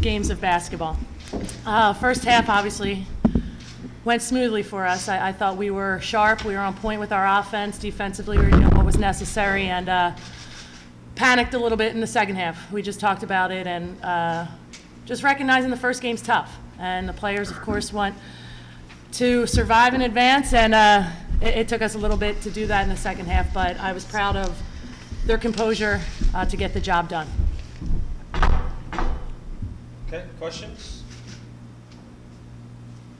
games of basketball. First half, obviously, went smoothly for us. I thought we were sharp. We were on point with our offense. Defensively, we were doing what was necessary, and panicked a little bit in the second half. We just talked about it, and just recognizing the first game's tough. And the players, of course, want to survive in advance, and it took us a little bit to do that in the second half, but I was proud of their composure to get the job done. Okay, questions?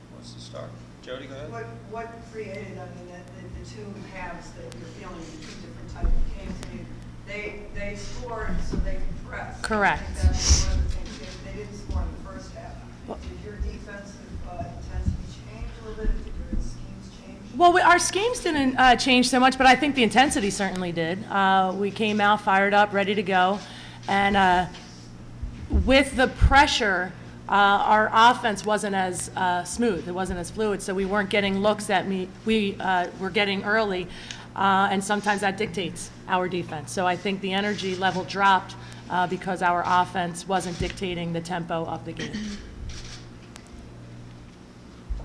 Who wants to start? Jody, go ahead. What created, the two halves that you're feeling, the two different type of games? I mean, they scored so they could press. Correct. I think that's one of the things. They didn't score in the first half. Did your defensive intensity change a little bit? Did your schemes change? Well, our schemes didn't change so much, but I think the intensity certainly did. We came out fired up, ready to go, and with the pressure, our offense wasn't as smooth. It wasn't as fluid, so we weren't getting looks that we were getting early, and sometimes that dictates our defense. So I think the energy level dropped because our offense wasn't dictating the tempo of the game.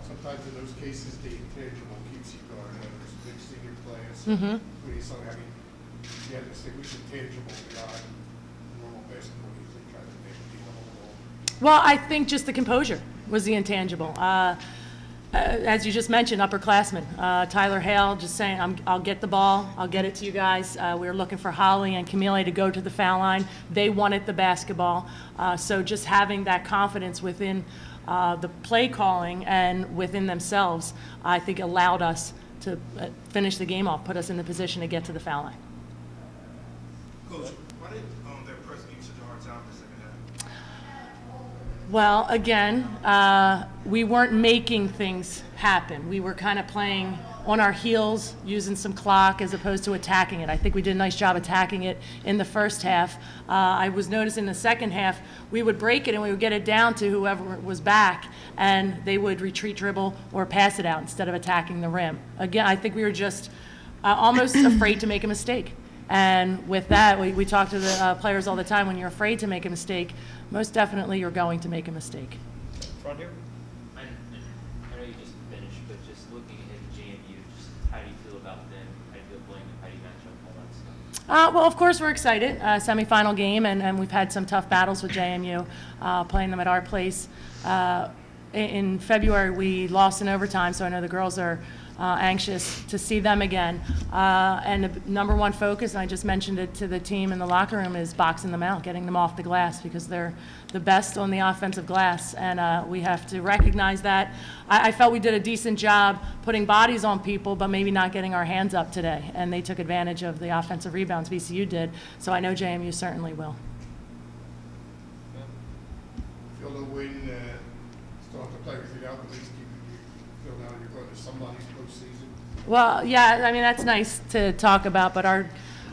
Sometimes in those cases, the intangible keeps you going, whether it's big senior players, including some, I mean, you have to say which intangible beyond normal basketball you think try to make the whole. Well, I think just the composure was the intangible. As you just mentioned, upperclassmen. Tyler Hale just saying, I'll get the ball, I'll get it to you guys. We were looking for Holly and Camille to go to the foul line. They wanted the basketball. So just having that confidence within the play calling and within themselves, I think allowed us to finish the game off, put us in the position to get to the foul line. Coach, why did their press give you such a hard time in the second half? Well, again, we weren't making things happen. We were kind of playing on our heels, using some clock as opposed to attacking it. I think we did a nice job attacking it in the first half. I was noticing in the second half, we would break it and we would get it down to whoever was back, and they would retreat dribble or pass it out instead of attacking the rim. Again, I think we were just almost afraid to make a mistake. And with that, we talk to the players all the time. When you're afraid to make a mistake, most definitely you're going to make a mistake. Front here. I know you just finished, but just looking ahead to JMU, just how do you feel about them? How do you feel playing them? How do you match up, all that stuff? Well, of course, we're excited. Semifinal game, and we've had some tough battles with JMU, playing them at our place. In February, we lost in overtime, so I know the girls are anxious to see them again. And the number one focus, and I just mentioned it to the team in the locker room, is boxing them out, getting them off the glass, because they're the best on the offensive glass, and we have to recognize that. I felt we did a decent job putting bodies on people, but maybe not getting our hands up today, and they took advantage of the offensive rebounds VCU did, so I know JMU certainly will. Feel the win, start to play everything out, at least you feel now you're going to somebody's postseason. Well, yeah, I mean, that's nice to talk about, but our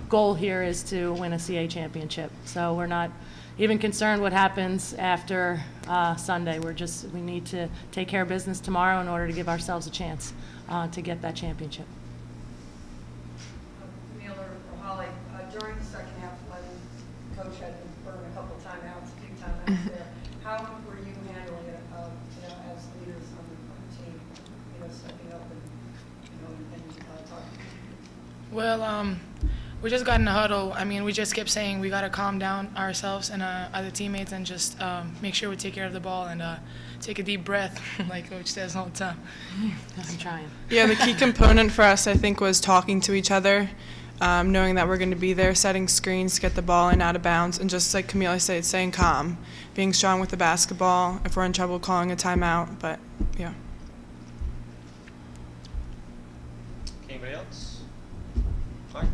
goal here is to win a CA championship. So we're not even concerned what happens after Sunday. We need to take care of business tomorrow in order to give ourselves a chance to get that championship. Camille or Holly, during the second half, when Coach had burned a couple timeouts, big timeouts there, how were you handling it, as leaders on the team, stepping up and talking? Well, we just got in the huddle. I mean, we just kept saying we got to calm down ourselves and other teammates and just make sure we take care of the ball and take a deep breath, like Coach says all the time. I'm trying. Yeah, the key component for us, I think, was talking to each other, knowing that we're going to be there, setting screens to get the ball in out of bounds, and just like Camille said, staying calm, being strong with the basketball. If we're in trouble, calling a timeout. But, yeah. Anybody else? All right.